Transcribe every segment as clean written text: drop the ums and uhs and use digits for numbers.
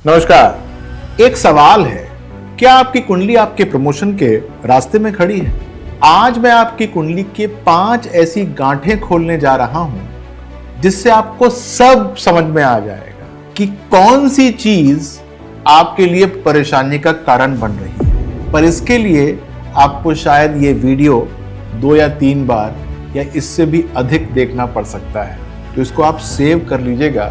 नमस्कार। एक सवाल है, क्या आपकी कुंडली आपके प्रमोशन के रास्ते में खड़ी है? आज मैं आपकी कुंडली के 5 ऐसी गांठें खोलने जा रहा हूं जिससे आपको सब समझ में आ जाएगा कि कौन सी चीज आपके लिए परेशानी का कारण बन रही है। पर इसके लिए आपको शायद ये वीडियो 2 या 3 बार या इससे भी अधिक देखना पड़ सकता है। तो इसको आप सेव कर लीजिएगा,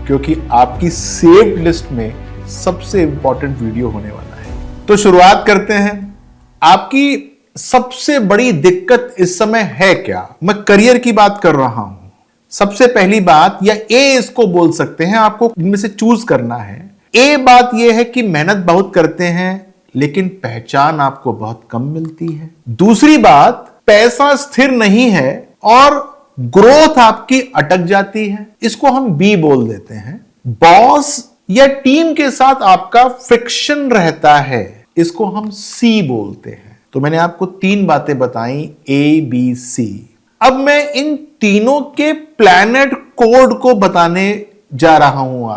क्योंकि आपकी सेव लिस्ट में सबसे इंपॉर्टेंट वीडियो होने वाला है। तो शुरुआत करते हैं। आपकी सबसे बड़ी दिक्कत इस समय है क्या? मैं करियर की बात कर रहा हूं। सबसे पहली बात, या ए इसको बोल सकते हैं, आपको इनमें से चूज करना है। ए बात यह है कि मेहनत बहुत करते हैं लेकिन पहचान आपको बहुत कम मिलती है। दूसरी बात, पैसा स्थिर नहीं है और ग्रोथ आपकी अटक जाती है। इसको हम बी बोल देते हैं। बॉस या टीम के साथ आपका फ्रिक्शन रहता है, इसको हम सी बोलते हैं। तो मैंने आपको 3 बातें बताई, ए बी सी। अब मैं इन तीनों के प्लैनेट कोड को बताने जा रहा हूं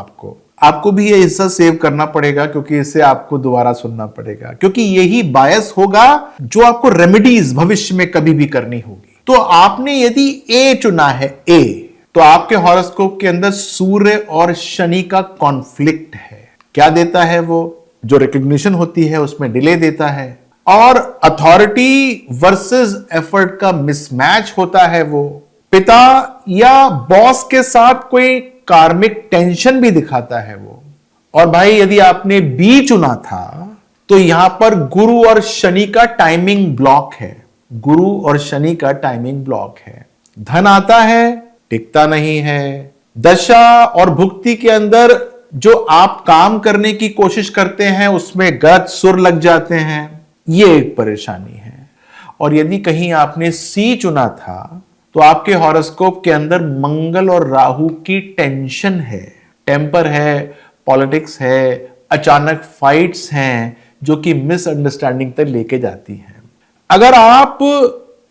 आपको भी यह हिस्सा सेव करना पड़ेगा, क्योंकि इसे आपको दोबारा सुनना पड़ेगा, क्योंकि यही बायस होगा जो आपको रेमेडीज भविष्य में कभी भी करनी होगी। तो आपने यदि ए चुना है, ए, तो आपके हॉरोस्कोप के अंदर सूर्य और शनि का कॉन्फ्लिक्ट है। क्या देता है वो? जो रिकॉग्निशन होती है उसमें डिले देता है, और अथॉरिटी वर्सेस एफर्ट का मिसमैच होता है। वो पिता या बॉस के साथ कोई कार्मिक टेंशन भी दिखाता है वो। और भाई, यदि आपने बी चुना था तो यहां पर गुरु और शनि का टाइमिंग ब्लॉक है। गुरु और शनि का टाइमिंग ब्लॉक है। धन आता है, टिकता नहीं है। दशा और भुक्ति के अंदर जो आप काम करने की कोशिश करते हैं उसमें गत सुर लग जाते हैं। ये एक परेशानी है। और यदि कहीं आपने सी चुना था तो आपके हॉरोस्कोप के अंदर मंगल और राहु की टेंशन है, टेम्पर है, पॉलिटिक्स है, अचानक फाइट्स हैं जो कि मिसअंडरस्टैंडिंग तक लेके जाती हैं। अगर आप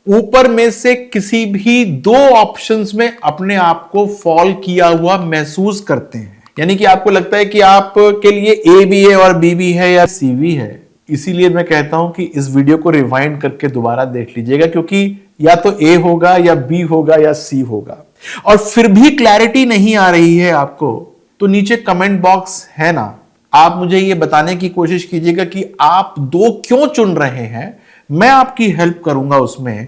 ऊपर में से किसी भी 2 ऑप्शंस में अपने आप को फॉल किया हुआ महसूस करते हैं, यानी कि आपको लगता है कि आपके लिए ए भी है और बी भी है या सी भी है, इसीलिए मैं कहता हूं कि इस वीडियो को रिवाइंड करके दोबारा देख लीजिएगा, क्योंकि या तो ए होगा या बी होगा या सी होगा। और फिर भी क्लैरिटी नहीं आ रही है आपको, तो नीचे कमेंट बॉक्स है ना, आप मुझे ये बताने की कोशिश कीजिएगा कि आप 2 क्यों चुन रहे हैं। मैं आपकी हेल्प करूंगा उसमें,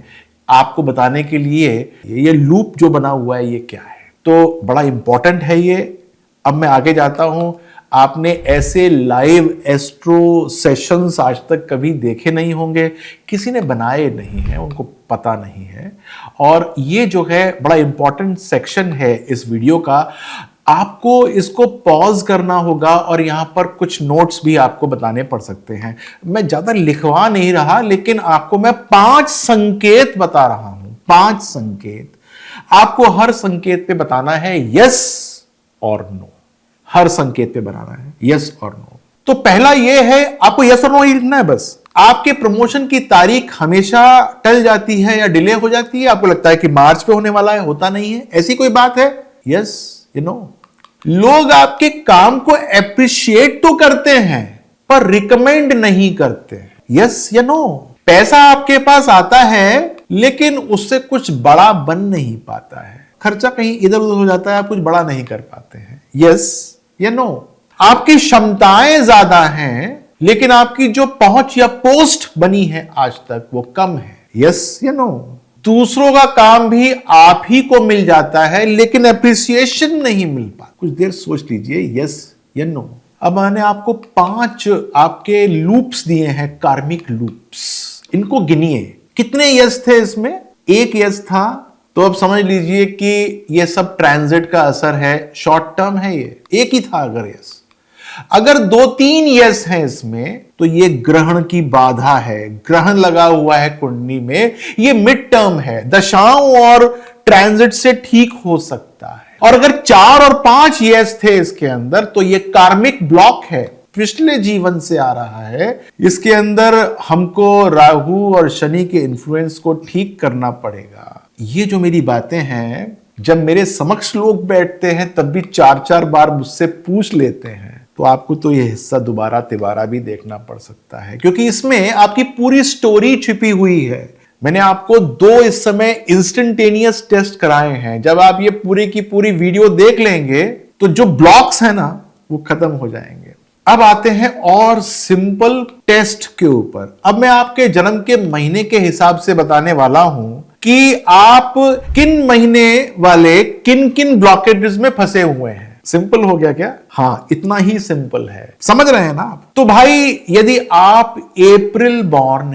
आपको बताने के लिए ये लूप जो बना हुआ है ये क्या है। तो बड़ा इंपॉर्टेंट है ये। अब मैं आगे जाता हूं। आपने ऐसे लाइव एस्ट्रो सेशंस आज तक कभी देखे नहीं होंगे, किसी ने बनाए नहीं हैं, उनको पता नहीं है। और ये जो है बड़ा इंपॉर्टेंट सेक्शन है इस वीडियो का। आपको इसको पॉज करना होगा और यहां पर कुछ नोट्स भी आपको बताने पड़ सकते हैं। मैं ज्यादा लिखवा नहीं रहा, लेकिन आपको मैं 5 संकेत बता रहा हूं। 5 संकेत आपको हर संकेत पे बताना है यस और नो। हर संकेत पे बनाना है यस और नो। तो पहला ये है, आपको यस और नो ही लिखना है बस। आपके प्रमोशन की तारीख हमेशा टल जाती है या डिले हो जाती है। आपको लगता है कि मार्च पे होने वाला है, होता नहीं है। ऐसी कोई बात है? यस या नो। लोग आपके काम को एप्रिशिएट तो करते हैं पर रिकमेंड नहीं करते। यस या नो। पैसा आपके पास आता है लेकिन उससे कुछ बड़ा बन नहीं पाता है। खर्चा कहीं इधर उधर हो जाता है, आप कुछ बड़ा नहीं कर पाते हैं। यस या नो। आपकी क्षमताएं ज्यादा हैं लेकिन आपकी जो पहुंच या पोस्ट बनी है आज तक वो कम है। यस या नो। दूसरों का काम भी आप ही को मिल जाता है लेकिन एप्रिसिएशन नहीं मिल पाता। कुछ देर सोच लीजिए, यस या नो। अब मैंने आपको 5 आपके लूप्स दिए हैं, कार्मिक लूप्स। इनको गिनिए, कितने यस थे इसमें? 1 यस था। तो अब समझ लीजिए कि ये सब ट्रांजिट का असर है, शॉर्ट टर्म है। ये एक ही था अगर यस। अगर 2-3 यस हैं इसमें तो ये ग्रहण की बाधा है। ग्रहण लगा हुआ है कुंडली में, ये मिड टर्म है, दशाओं और ट्रांजिट से ठीक हो सकता है। और अगर 4 और 5 यस थे इसके अंदर तो ये कार्मिक ब्लॉक है, पिछले जीवन से आ रहा है। इसके अंदर हमको राहु और शनि के इन्फ्लुएंस को ठीक करना पड़ेगा। ये जो मेरी बातें हैं, जब मेरे समक्ष लोग बैठते हैं तब भी 4-4 बार मुझसे पूछ लेते हैं, तो आपको तो ये हिस्सा दोबारा तिबारा भी देखना पड़ सकता है, क्योंकि इसमें आपकी पूरी स्टोरी छिपी हुई है। मैंने आपको 2 इस समय इंस्टेंटेनियस टेस्ट कराए हैं। जब आप ये पूरी की पूरी वीडियो देख लेंगे तो जो ब्लॉक्स है ना वो खत्म हो जाएंगे। अब आते हैं और सिंपल टेस्ट के ऊपर। अब मैं आपके जन्म के महीने के हिसाब से बताने वाला हूं कि आप किन महीने वाले किन किन ब्लॉकेजेस में फंसे हुए हैं। सिंपल हो गया क्या? हाँ, इतना ही सिंपल है। समझ रहे हैं ना आप? तो भाई यदि आप अप्रैल बॉर्न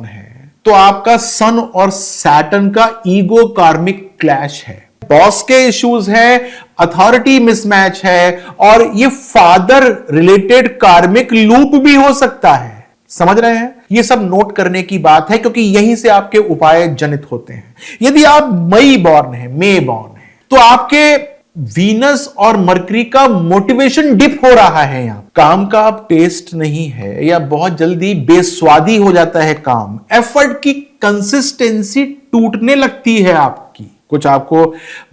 है तो आपका सन और सैटर्न का ईगो कार्मिक क्लैश है, बॉस के इश्यूज है, अथॉरिटी मिसमैच है, और ये फादर रिलेटेड कार्मिक लूप भी हो सकता है। समझ रहे हैं? ये सब नोट करने की बात है, क्योंकि यहीं से आपके उपाय जनित होते हैं। यदि आप मई बॉर्न है तो आपके वीनस और मरकरी का मोटिवेशन डिप हो रहा है। यहां काम का अब टेस्ट नहीं है, या बहुत जल्दी बेस्वादी हो जाता है काम। एफर्ट की कंसिस्टेंसी टूटने लगती है आपकी। कुछ आपको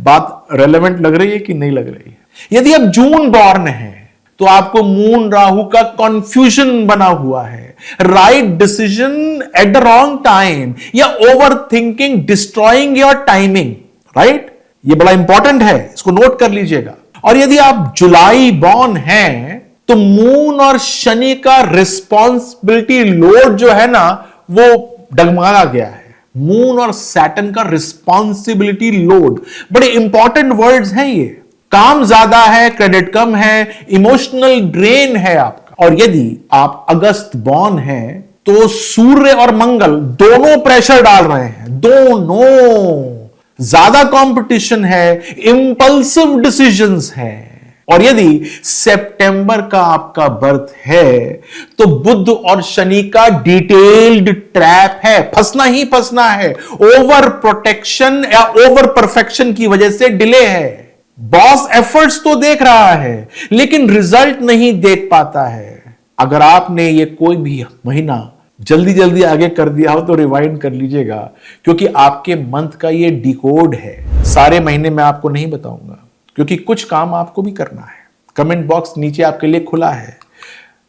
बात रेलेवेंट लग रही है कि नहीं लग रही है? यदि आप जून बॉर्न है तो आपको मून राहु का कंफ्यूजन बना हुआ है। Right decision at the wrong time, या over thinking destroying your timing. Right, ये बड़ा इंपॉर्टेंट है, इसको नोट कर लीजिएगा। और यदि आप जुलाई बॉर्न हैं तो मून और शनि का रिस्पॉन्सिबिलिटी लोड जो है ना वो डगमगा गया है। मून और सैटर्न का रिस्पॉन्सिबिलिटी लोड, बड़े इंपॉर्टेंट वर्ड्स हैं ये। काम ज्यादा है, क्रेडिट कम है, इमोशनल ड्रेन है आपका। और यदि आप अगस्त बॉर्न हैं तो सूर्य और मंगल दोनों प्रेशर डाल रहे हैं, दोनों ज्यादा कंपटीशन है, इंपल्सिव डिसीजंस है। और यदि सितंबर का आपका बर्थ है तो बुध और शनि का डिटेल्ड ट्रैप है, फंसना ही फंसना है। ओवर प्रोटेक्शन या ओवर परफेक्शन की वजह से डिले है। बॉस एफर्ट्स तो देख रहा है लेकिन रिजल्ट नहीं देख पाता है। अगर आपने ये कोई भी महीना जल्दी जल्दी आगे कर दिया हो तो रिवाइंड कर लीजिएगा, क्योंकि आपके मंथ का ये डिकोड है। सारे महीने मैं आपको नहीं बताऊंगा, क्योंकि कुछ काम आपको भी करना है। कमेंट बॉक्स नीचे आपके लिए खुला है।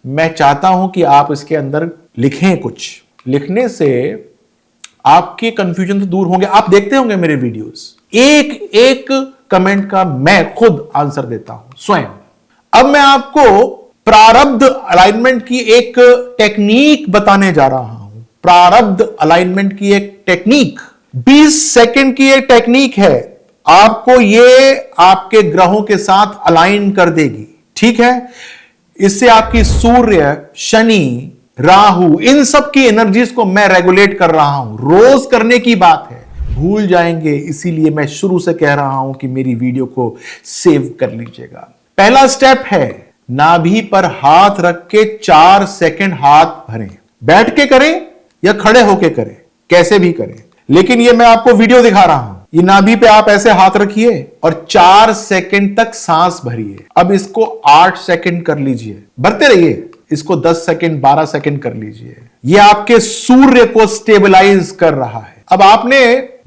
मैं चाहता हूं कि आप इसके अंदर लिखें कुछ। लिखने से आपके कंफ्यूजन तो दूर होंगे। आप देखते होंगे मेरे वीडियोस, एक एक कमेंट का मैं खुद आंसर देता हूं स्वयं। अब मैं आपको प्रारब्ध अलाइनमेंट की एक टेक्निक बताने जा रहा हूं। प्रारब्ध अलाइनमेंट की एक टेक्निक 20 सेकंड की एक टेक्निक है। आपको ये आपके ग्रहों के साथ अलाइन कर देगी, ठीक है? इससे आपकी सूर्य, शनि, राहु, इन सब की एनर्जीज को मैं रेगुलेट कर रहा हूं। रोज करने की बात है, भूल जाएंगे, इसीलिए मैं शुरू से कह रहा हूं कि मेरी वीडियो को सेव कर लीजिएगा। पहला स्टेप है, नाभि पर हाथ रख के 4 सेकंड हाथ भरें। बैठ के करें या खड़े होके करें, कैसे भी करें, लेकिन ये मैं आपको वीडियो दिखा रहा हूं। ये नाभि पे आप ऐसे हाथ रखिए और 4 सेकंड तक सांस भरिए। अब इसको 8 सेकंड कर लीजिए, भरते रहिए। इसको 10 सेकंड, 12 सेकंड कर लीजिए। ये आपके सूर्य को स्टेबलाइज कर रहा है। अब आपने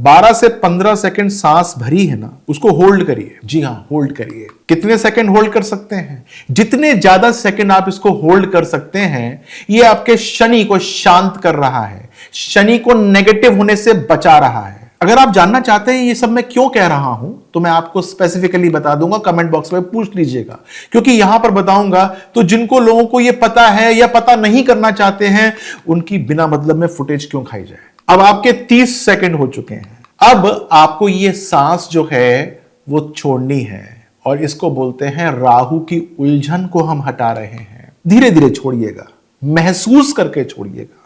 12 से 15 सेकंड सांस भरी है ना, उसको होल्ड करिए। जी हां, होल्ड करिए। कितने सेकंड होल्ड कर सकते हैं? जितने ज्यादा सेकंड आप इसको होल्ड कर सकते हैं, ये आपके शनि को शांत कर रहा है, शनि को नेगेटिव होने से बचा रहा है। अगर आप जानना चाहते हैं ये सब मैं क्यों कह रहा हूं तो मैं आपको स्पेसिफिकली बता दूंगा, कमेंट बॉक्स में पूछ लीजिएगा, क्योंकि यहां पर बताऊंगा तो जिनको लोगों को ये पता है या पता नहीं करना चाहते हैं, उनकी बिना मतलब में फुटेज क्यों खाई जाए। अब आपके 30 सेकंड हो चुके हैं। अब आपको ये सांस जो है वो छोड़नी है, और इसको बोलते हैं राहु की उलझन को हम हटा रहे हैं। धीरे धीरे छोड़िएगा, महसूस करके छोड़िएगा।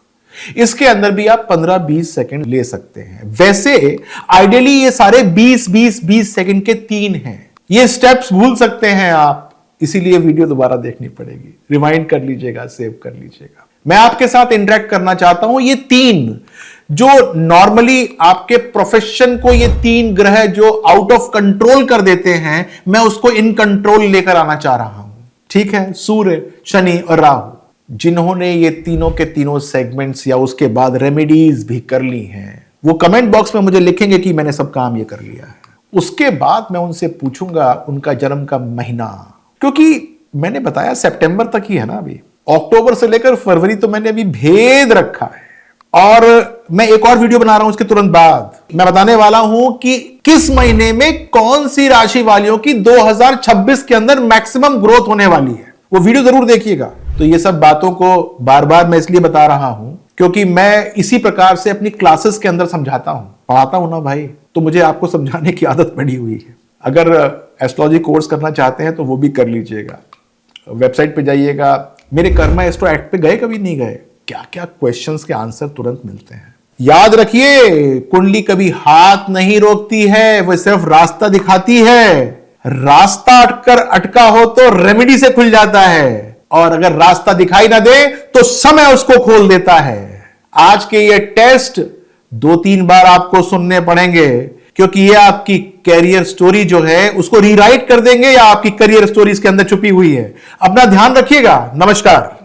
इसके अंदर भी आप 15-20 सेकंड ले सकते हैं। वैसे आइडियली ये सारे 20-20-20 सेकंड के 3 हैं। ये स्टेप्स भूल सकते हैं आप, इसीलिए वीडियो दोबारा देखनी पड़ेगी। रिवाइंड कर लीजिएगा, सेव कर लीजिएगा। मैं आपके साथ इंटरेक्ट करना चाहता हूं। ये 3 जो नॉर्मली आपके प्रोफेशन को, ये 3 ग्रह जो आउट ऑफ कंट्रोल कर देते हैं, मैं उसको इन कंट्रोल लेकर आना चाह रहा हूं। ठीक है? सूर्य, शनि और राहु, जिन्होंने ये तीनों के तीनों सेगमेंट्स या उसके बाद रेमेडीज भी कर ली हैं, वो कमेंट बॉक्स में मुझे लिखेंगे कि मैंने सब काम ये कर लिया है। उसके बाद मैं उनसे पूछूंगा उनका जन्म का महीना, क्योंकि मैंने बताया सितंबर तक ही है ना, अभी अक्टूबर से लेकर फरवरी तो मैंने अभी भेद रखा है। और मैं एक और वीडियो बना रहा हूं उसके तुरंत बाद मैं बताने वाला हूं कि किस महीने में कौन सी राशि वालियों की 2026 के अंदर मैक्सिमम ग्रोथ होने वाली है। वो वीडियो जरूर देखिएगा। तो ये सब बातों को बार बार मैं इसलिए बता रहा हूं क्योंकि मैं इसी प्रकार से अपनी क्लासेस के अंदर समझाता हूं, पढ़ाता हूं ना भाई, तो मुझे आपको समझाने की आदत पड़ी हुई है। अगर एस्ट्रोलॉजी कोर्स करना चाहते हैं तो वो भी कर लीजिएगा। वेबसाइट पे जाइएगा, मेरे कर्मा एस्ट्रो एक्ट पे गए कभी नहीं गए, क्या क्या क्वेश्चंस के आंसर तुरंत मिलते हैं। याद रखिए, कुंडली कभी हाथ नहीं रोकती है, वो सिर्फ रास्ता दिखाती है। रास्ता अटका हो तो रेमेडी से खुल जाता है, और अगर रास्ता दिखाई ना दे तो समय उसको खोल देता है। आज के ये टेस्ट 2-3 बार आपको सुनने पड़ेंगे क्योंकि ये आपकी कैरियर स्टोरी जो है उसको रीराइट कर देंगे, या आपकी करियर स्टोरी इसके अंदर छुपी हुई है। अपना ध्यान रखिएगा। नमस्कार।